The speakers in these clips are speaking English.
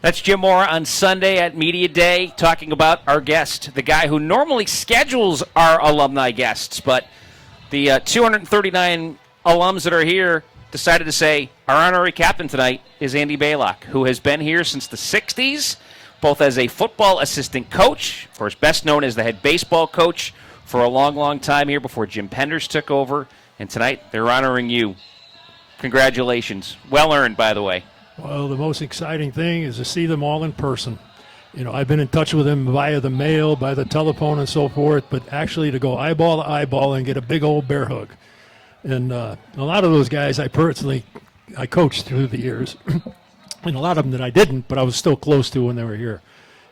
That's Jim Moore on Sunday at Media Day talking about our guest, the guy who normally schedules our alumni guests. But the 239 alums that are here decided to say our honorary captain tonight is Andy Baylock, who has been here since the 60s, both as a football assistant coach, of course best known as the head baseball coach for a long, long time here before Jim Penders took over. And tonight they're honoring you. Congratulations. Well earned, by the way. Well, the most exciting thing is to see them all in person. You know, I've been in touch with them via the mail, by the telephone and so forth, but actually to go eyeball to eyeball and get a big old bear hug. And a lot of those guys I coached through the years. And a lot of them that I didn't, but I was still close to when they were here.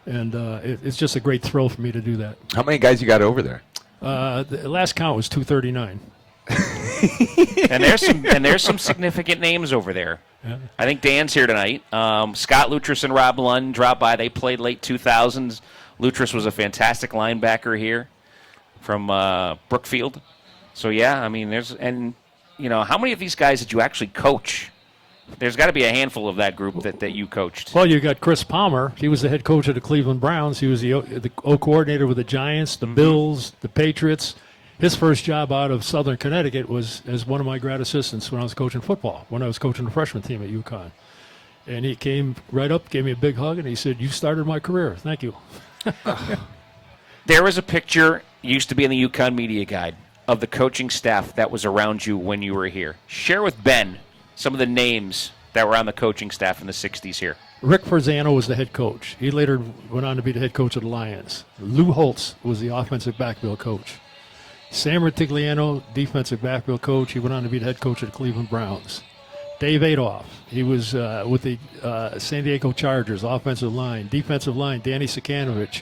And it's just a great thrill for me to do that. How many guys you got over there? The last count was 239. And there's some significant names over there. Yeah. I think Dan's here tonight. Scott Luttress and Rob Lund dropped by. They played late 2000s. Luttress was a fantastic linebacker here from Brookfield. So yeah, I mean, how many of these guys did you actually coach? There's got to be a handful of that group that you coached. Well, you got Chris Palmer. He was the head coach of the Cleveland Browns. He was the O coordinator with the Giants, the Bills, the Patriots. His first job out of Southern Connecticut was as one of my grad assistants when I was coaching football, when I was coaching the freshman team at UConn. And he came right up, gave me a big hug, and he said, "You started my career. Thank you." There was a picture, used to be in the UConn Media Guide, of the coaching staff that was around you when you were here. Share with Ben some of the names that were on the coaching staff in the 60s here. Rick Farzano was the head coach. He later went on to be the head coach of the Lions. Lou Holtz was the offensive backfield coach. Sam Retigliano, defensive backfield coach. He went on to be the head coach of the Cleveland Browns. Dave Adolph, he was with the San Diego Chargers, offensive line. Defensive line, Danny Sikanovich,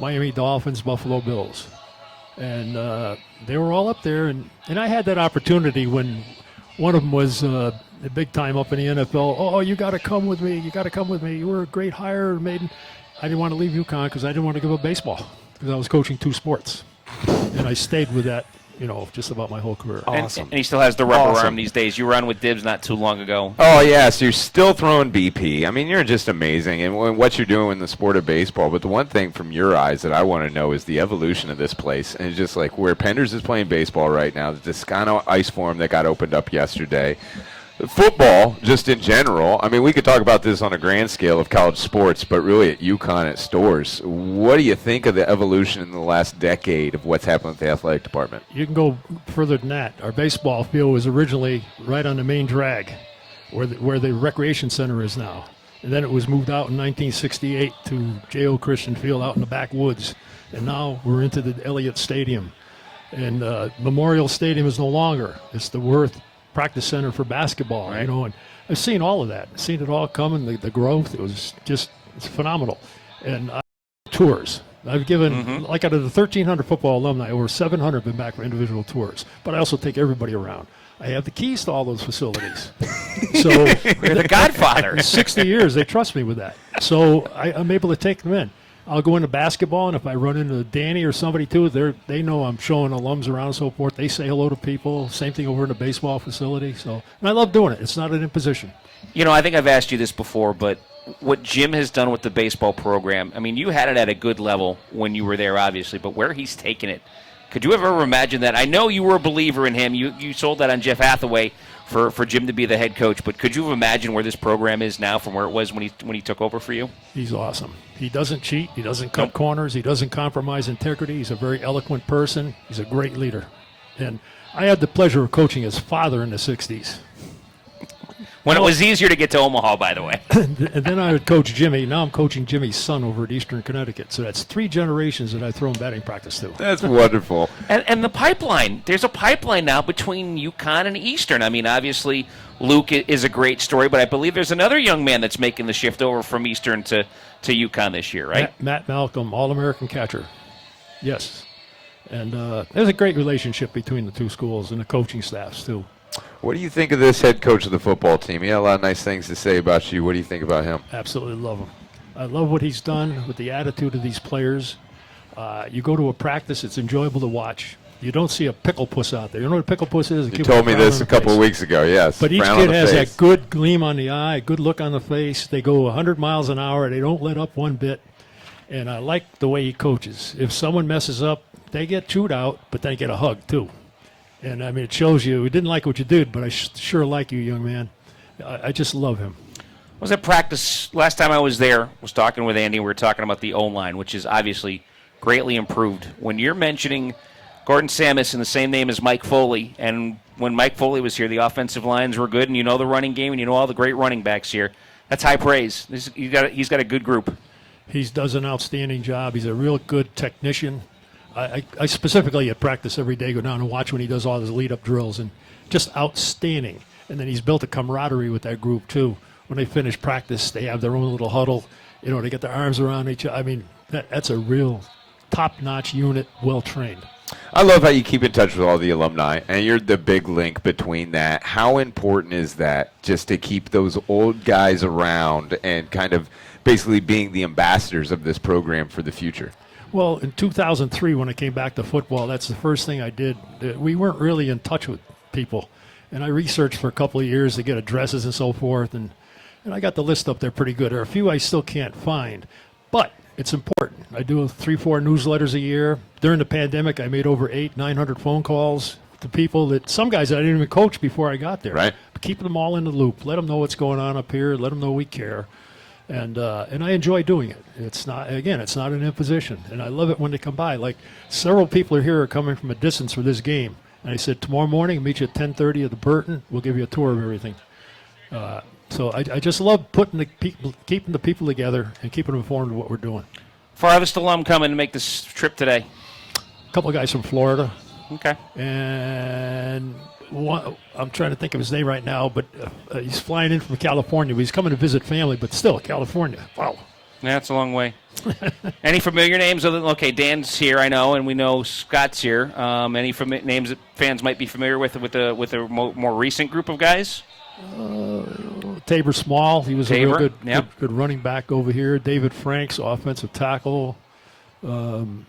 Miami Dolphins, Buffalo Bills. And they were all up there. And I had that opportunity when one of them was big time up in the NFL. "Oh, you got to come with me. You got to come with me. You were a great hire, Maiden." I didn't want to leave UConn because I didn't want to give up baseball because I was coaching two sports. And I stayed with that, just about my whole career. Awesome. And he still has the rubber arm these days. You were on with Dibs not too long ago. Oh, yeah, so you're still throwing BP. I mean, you're just amazing and what you're doing in the sport of baseball. But the one thing from your eyes that I want to know is the evolution of this place. And it's just like where Penders is playing baseball right now, the Toscano Ice Forum that got opened up yesterday. Football, just in general, I mean, we could talk about this on a grand scale of college sports, but really at UConn at Storrs, what do you think of the evolution in the last decade of what's happened with the athletic department? You can go further than that. Our baseball field was originally right on the main drag, where the recreation center is now. And then it was moved out in 1968 to J.O. Christian Field out in the backwoods. And now we're into the Elliott Stadium. And Memorial Stadium is no longer. It's the Worth practice center for basketball, right. And I've seen all of that. I've seen it all coming, the growth. It's phenomenal. And tours. I've given, like out of the 1,300 football alumni, over 700 have been back for individual tours. But I also take everybody around. I have the keys to all those facilities. So you're the godfather. In 60 years, they trust me with that. So I'm able to take them in. I'll go into basketball, and if I run into Danny or somebody too, they know I'm showing alums around and so forth. They say hello to people. Same thing over in the baseball facility. So, and I love doing it. It's not an imposition. I think I've asked you this before, but what Jim has done with the baseball program, I mean, you had it at a good level when you were there, obviously, but where he's taken it, could you ever imagine that? I know you were a believer in him. You sold that on Jeff Hathaway for Jim to be the head coach, but could you imagine where this program is now from where it was when he took over for you? He's awesome. He doesn't cheat. He doesn't cut corners. He doesn't compromise integrity. He's a very eloquent person. He's a great leader. And I had the pleasure of coaching his father in the 60s. When it was easier to get to Omaha, by the way. And then I would coach Jimmy. Now I'm coaching Jimmy's son over at Eastern Connecticut. So that's 3 generations that I've thrown batting practice to. That's wonderful. And the pipeline. There's a pipeline now between UConn and Eastern. I mean, obviously, Luke is a great story, but I believe there's another young man that's making the shift over from Eastern to UConn this year, right? Matt Malcolm, All-American catcher. Yes. And there's a great relationship between the two schools and the coaching staffs, too. What do you think of this head coach of the football team? He had a lot of nice things to say about you. What do you think about him? Absolutely love him. I love what he's done with the attitude of these players. You go to a practice, it's enjoyable to watch. You don't see a pickle puss out there. You know what a pickle puss is? You told me this a couple of weeks ago, yes. But each Frown kid on the has face. that good gleam on the eye, good look on the face. They go 100 miles an hour. They don't let up one bit. And I like the way he coaches. If someone messes up, they get chewed out, but they get a hug, too. And, I mean, it shows you, we didn't like what you did, but I sure like you, young man. I just love him. I was at practice last time I was there, was talking with Andy. We were talking about the O-line, which is obviously greatly improved. When you're mentioning Gordon Samus in the same name as Mike Foley, and when Mike Foley was here, the offensive lines were good, and you know the running game, and you know all the great running backs here. That's high praise. He's got a good group. He does an outstanding job. He's a real good technician. I specifically at practice every day go down and watch when he does all his lead-up drills, and just outstanding. And then he's built a camaraderie with that group, too. When they finish practice, they have their own little huddle. You know, they get their arms around each other. I mean, that's a real top-notch unit, well-trained. I love how you keep in touch with all the alumni, and you're the big link between that. How important is that just to keep those old guys around and kind of basically being the ambassadors of this program for the future? Well, in 2003, when I came back to football, that's the first thing I did. We weren't really in touch with people. And I researched for a couple of years to get addresses and so forth, and I got the list up there pretty good. There are a few I still can't find, but it's important. I do 3-4 newsletters a year. During the pandemic, I made over 800-900 phone calls to people that some guys I didn't even coach before I got there. Right. But keeping them all in the loop. Let them know what's going on up here. Let them know we care. And I enjoy doing it. It's not an imposition. And I love it when they come by. Like several people are coming from a distance for this game. And I said, tomorrow morning, I'll meet you at 10:30 at the Burton. We'll give you a tour of everything. So I just love keeping the people together and keeping them informed of what we're doing. Farthest alum coming to make this trip today? A couple of guys from Florida. Okay. And one, I'm trying to think of his name right now, but he's flying in from California. He's coming to visit family, but still, California. Wow. Yeah, it's a long way. Any familiar names other than, okay, Dan's here, I know, and we know Scott's here. Any names that fans might be familiar with a more recent group of guys? Tabor Small, he was a real good running back over here. David Franks, offensive tackle. Ryan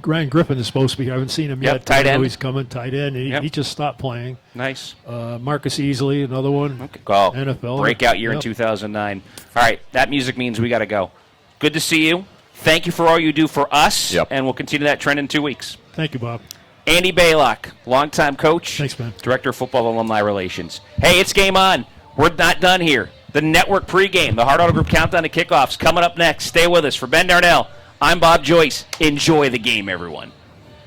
Griffin is supposed to be here. I haven't seen him yet. Tight I know end. he's coming, tight end. He just stopped playing. Nice. Marcus Easley, another one. Okay. Oh, NFL. Breakout year in 2009. All right, that music means we got to go. Good to see you. Thank you for all you do for us, and we'll continue that trend in 2 weeks. Thank you, Bob. Andy Baylock, longtime coach. Thanks, man. Director of Football Alumni Relations. Hey, it's game on. We're not done here. The network pregame, the Hard Auto Group countdown to kickoffs coming up next. Stay with us. For Ben Darnell, I'm Bob Joyce. Enjoy the game, everyone.